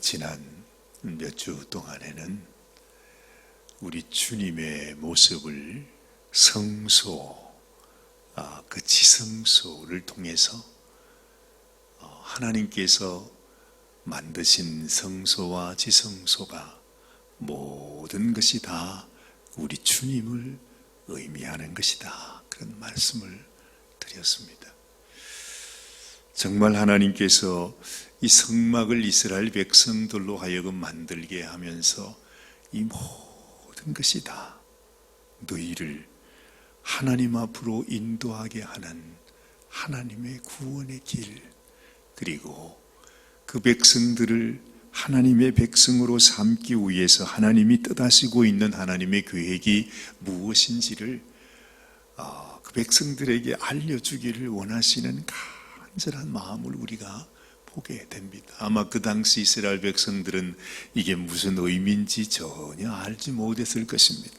지난 몇 주 동안에는 우리 주님의 모습을 성소, 그 지성소를 통해서 하나님께서 만드신 성소와 지성소가 모든 것이 다 우리 주님을 의미하는 것이다, 그런 말씀을 드렸습니다. 정말 하나님께서 이 성막을 이스라엘 백성들로 하여금 만들게 하면서 이 모든 것이 다 너희를 하나님 앞으로 인도하게 하는 하나님의 구원의 길, 그리고 그 백성들을 하나님의 백성으로 삼기 위해서 하나님이 뜻하시고 있는 하나님의 계획이 무엇인지를 그 백성들에게 알려주기를 원하시는 간절한 마음을 우리가 보게 됩니다. 아마 그 당시 이스라엘 백성들은 이게 무슨 의미인지 전혀 알지 못했을 것입니다.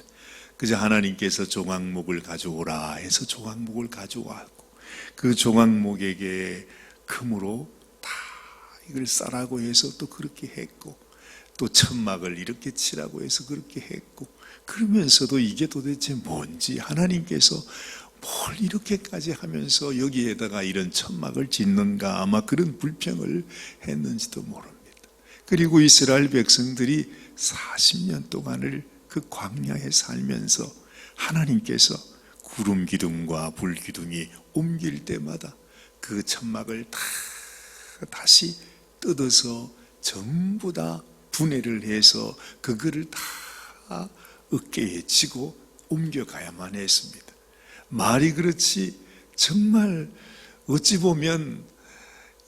그저 하나님께서 조각목을 가져오라 해서 조각목을 가져왔고, 그 조각목에게 금으로 다 이걸 싸라고 해서 또 그렇게 했고, 또 천막을 이렇게 치라고 해서 그렇게 했고, 그러면서도 이게 도대체 뭔지, 하나님께서 뭘 이렇게까지 하면서 여기에다가 이런 천막을 짓는가, 아마 그런 불평을 했는지도 모릅니다. 그리고 이스라엘 백성들이 40년 동안을 그 광야에 살면서 하나님께서 구름 기둥과 불 기둥이 옮길 때마다 그 천막을 다시 뜯어서 전부 다 분해를 해서 그거를 다 어깨에 지고 옮겨가야만 했습니다. 말이 그렇지 정말 어찌 보면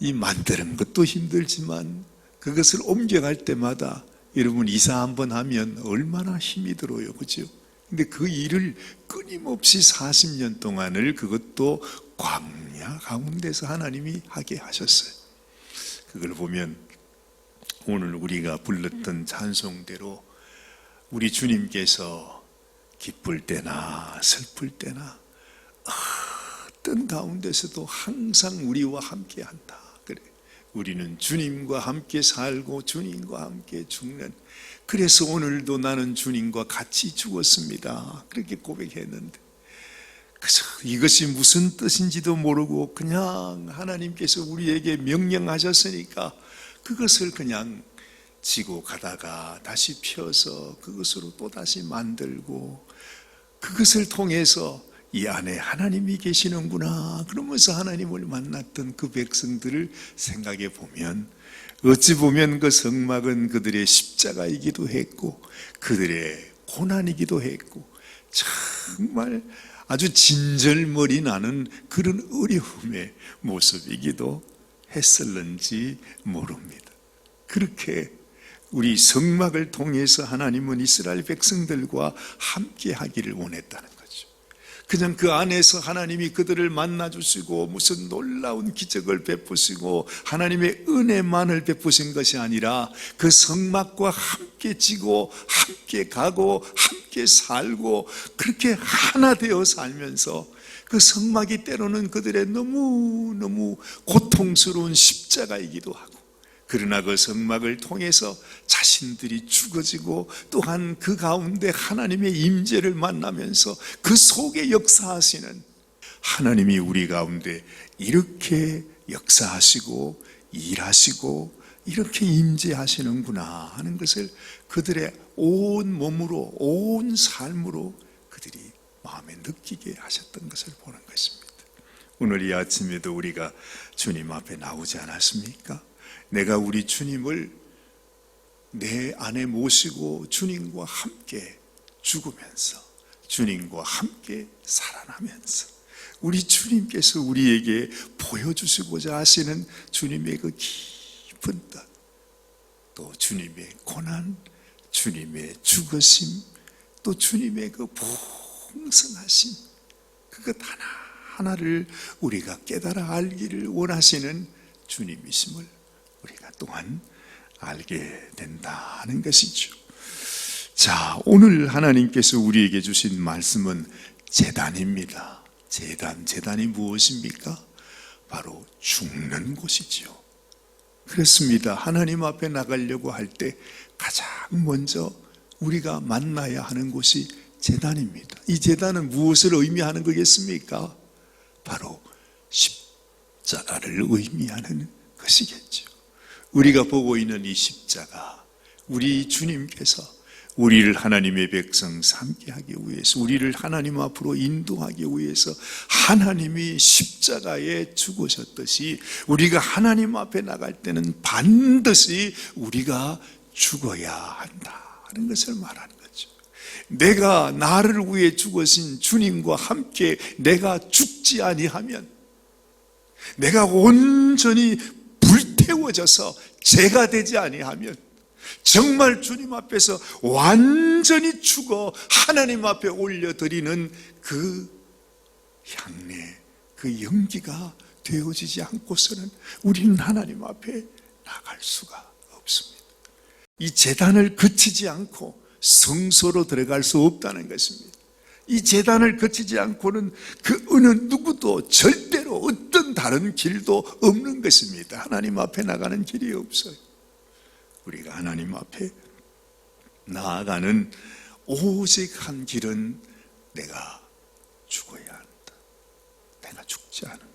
이 만드는 것도 힘들지만 그것을 옮겨갈 때마다 여러분 이사 한번 하면 얼마나 힘이 들어요, 그죠? 근데 그 일을 끊임없이 40년 동안을 그것도 광야 가운데서 하나님이 하게 하셨어요. 그걸 보면 오늘 우리가 불렀던 찬송대로 우리 주님께서 기쁠 때나 슬플 때나 어떤 가운데서도 항상 우리와 함께 한다. 그래, 우리는 주님과 함께 살고 주님과 함께 죽는, 그래서 오늘도 나는 주님과 같이 죽었습니다, 그렇게 고백했는데, 그저 이것이 무슨 뜻인지도 모르고 그냥 하나님께서 우리에게 명령하셨으니까 그것을 그냥 지고 가다가 다시 펴서 그것으로 또 다시 만들고, 그것을 통해서 이 안에 하나님이 계시는구나 그러면서 하나님을 만났던 그 백성들을 생각해 보면, 어찌 보면 그 성막은 그들의 십자가이기도 했고 그들의 고난이기도 했고 정말 아주 진절머리 나는 그런 어려움의 모습이기도 했을는지 모릅니다. 그렇게 우리 성막을 통해서 하나님은 이스라엘 백성들과 함께 하기를 원했다는 거죠. 그냥 그 안에서 하나님이 그들을 만나주시고 무슨 놀라운 기적을 베푸시고 하나님의 은혜만을 베푸신 것이 아니라 그 성막과 함께 지고 함께 가고 함께 살고 그렇게 하나 되어 살면서 그 성막이 때로는 그들의 너무너무 고통스러운 십자가이기도 하고, 그러나 그 성막을 통해서 자신들이 죽어지고 또한 그 가운데 하나님의 임재를 만나면서 그 속에 역사하시는 하나님이 우리 가운데 이렇게 역사하시고 일하시고 이렇게 임재하시는구나 하는 것을 그들의 온 몸으로 온 삶으로 그들이 마음에 느끼게 하셨던 것을 보는 것입니다. 오늘 이 아침에도 우리가 주님 앞에 나오지 않았습니까? 내가 우리 주님을 내 안에 모시고 주님과 함께 죽으면서 주님과 함께 살아나면서 우리 주님께서 우리에게 보여주시고자 하시는 주님의 그 깊은 뜻, 또 주님의 고난, 주님의 죽으심, 또 주님의 그 풍성하심, 그것 하나하나를 우리가 깨달아 알기를 원하시는 주님이심을 우리가 또한 알게 된다는 것이죠. 자, 오늘 하나님께서 우리에게 주신 말씀은 제단입니다. 제단이 무엇입니까? 바로 죽는 곳이지요. 그렇습니다. 하나님 앞에 나가려고 할 때 가장 먼저 우리가 만나야 하는 곳이 제단입니다. 이 제단은 무엇을 의미하는 거겠습니까? 바로 십자가를 의미하는 것이겠죠. 우리가 보고 있는 이 십자가, 우리 주님께서 우리를 하나님의 백성 삼게 하기 위해서, 우리를 하나님 앞으로 인도하기 위해서 하나님이 십자가에 죽으셨듯이 우리가 하나님 앞에 나갈 때는 반드시 우리가 죽어야 한다 하는 것을 말하는 거죠. 내가 나를 위해 죽으신 주님과 함께 내가 죽지 아니하면, 내가 온전히 불태워져서 죄가 되지 아니하면, 정말 주님 앞에서 완전히 죽어 하나님 앞에 올려드리는 그 향내, 그 연기가 되어지지 않고서는 우리는 하나님 앞에 나갈 수가 없습니다. 이 제단을 거치지 않고 성소로 들어갈 수 없다는 것입니다. 이 제단을 거치지 않고는 그 어느 누구도 절대로 어떤 다른 길도 없는 것입니다. 하나님 앞에 나가는 길이 없어요. 우리가 하나님 앞에 나아가는 오직 한 길은 내가 죽어야 한다. 내가 죽지 않으면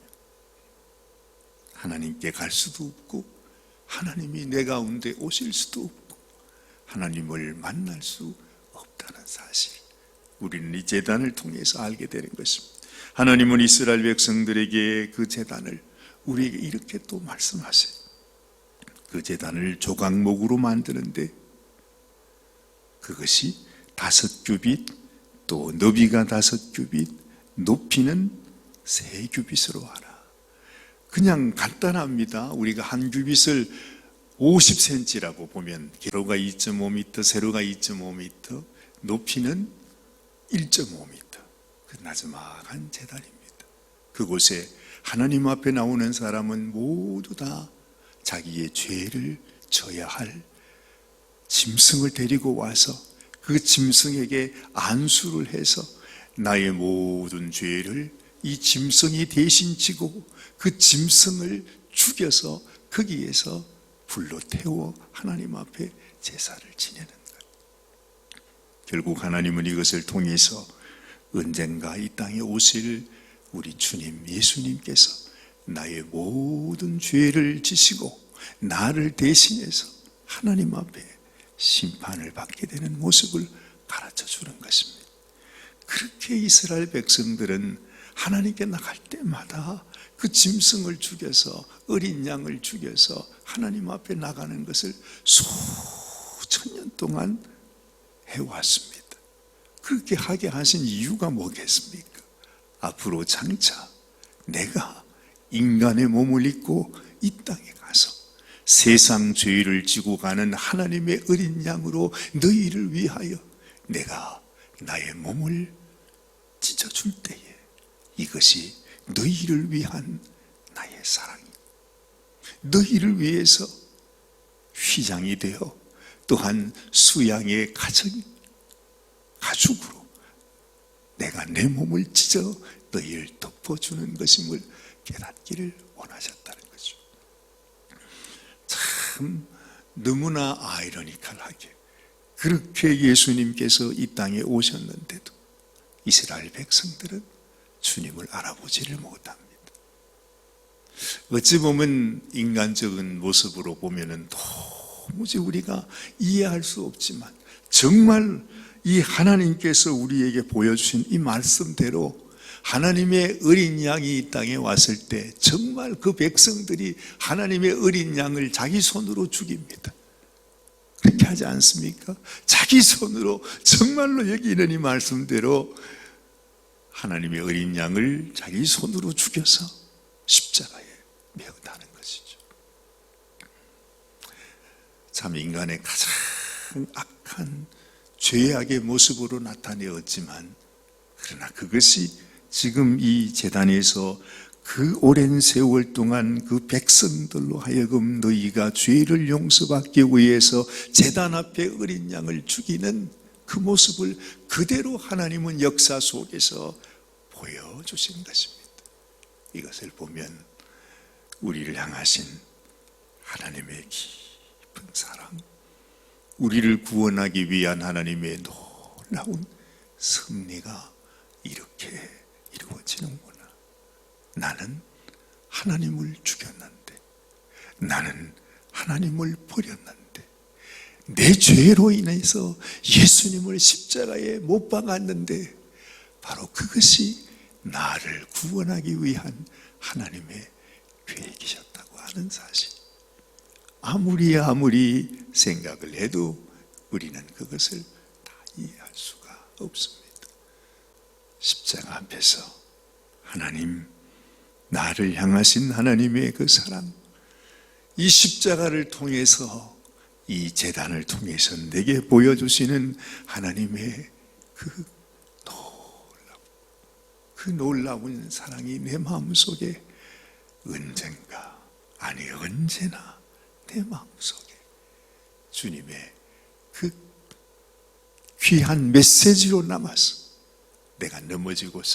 하나님께 갈 수도 없고, 하나님이 내 가운데 오실 수도 없고, 하나님을 만날 수 없다는 사실, 우리는 이 제단을 통해서 알게 되는 것입니다. 하나님은 이스라엘 백성들에게 그 제단을 우리에게 이렇게 또 말씀하세요. 그 제단을 조각목으로 만드는데 그것이 5규빗, 또 너비가 5규빗, 높이는 3규빗으로 하라. 그냥 간단합니다. 우리가 한 규빗을 50cm라고 보면 가로가 2.5m, 세로가 2.5m, 높이는 1.5m, 그 나지막한 제단입니다. 그곳에 하나님 앞에 나오는 사람은 모두 다 자기의 죄를 져야 할 짐승을 데리고 와서 그 짐승에게 안수를 해서 나의 모든 죄를 이 짐승이 대신 지고 그 짐승을 죽여서 거기에서 불로 태워 하나님 앞에 제사를 지내는 것. 결국 하나님은 이것을 통해서 언젠가 이 땅에 오실 우리 주님 예수님께서 나의 모든 죄를 지시고 나를 대신해서 하나님 앞에 심판을 받게 되는 모습을 가르쳐 주는 것입니다. 그렇게 이스라엘 백성들은 하나님께 나갈 때마다 그 짐승을 죽여서, 어린 양을 죽여서 하나님 앞에 나가는 것을 수천 년 동안 해왔습니다. 그렇게 하게 하신 이유가 뭐겠습니까? 앞으로 장차 내가 인간의 몸을 입고 이 땅에 가서 세상 죄를 지고 가는 하나님의 어린 양으로 너희를 위하여 내가 나의 몸을 찢어줄 때에 이것이 너희를 위한 나의 사랑이, 너희를 위해서 휘장이 되어 또한 수양의 가죽으로 내가 내 몸을 찢어 너희를 덮어주는 것임을 깨닫기를 원하셨다는 거죠. 참 너무나 아이러니컬하게 그렇게 예수님께서 이 땅에 오셨는데도 이스라엘 백성들은 주님을 알아보지를 못합니다. 어찌 보면 인간적인 모습으로 보면은 도무지 우리가 이해할 수 없지만, 정말 이 하나님께서 우리에게 보여주신 이 말씀대로 하나님의 어린 양이 이 땅에 왔을 때 정말 그 백성들이 하나님의 어린 양을 자기 손으로 죽입니다. 그렇게 하지 않습니까? 자기 손으로, 정말로 여기 있는 이 말씀대로 하나님의 어린 양을 자기 손으로 죽여서 십자가에 매었다는 것이죠. 참 인간의 가장 악한 죄악의 모습으로 나타내었지만, 그러나 그것이 지금 이 제단에서 그 오랜 세월 동안 그 백성들로 하여금 너희가 죄를 용서받기 위해서 제단 앞에 어린 양을 죽이는 그 모습을 그대로 하나님은 역사 속에서 보여주신 것입니다. 이것을 보면 우리를 향하신 하나님의 깊은 사랑, 우리를 구원하기 위한 하나님의 놀라운 섭리가 이렇게 이루어지는구나. 나는 하나님을 죽였는데, 나는 하나님을 버렸는데, 내 죄로 인해서 예수님을 십자가에 못 박았는데 바로 그것이 나를 구원하기 위한 하나님의 계획이셨다고 하는 사실, 아무리 생각을 해도 우리는 그것을 다 이해할 수가 없습니다. 십자가 앞에서 하나님, 나를 향하신 하나님의 그 사랑, 이 십자가를 통해서, 이 제단을 통해서 내게 보여주시는 하나님의 그 놀라운 사랑이 내 마음속에 언젠가, 아니 언제나 내 마음속에 주님의 그 귀한 메시지로 남아서 내가 넘어지고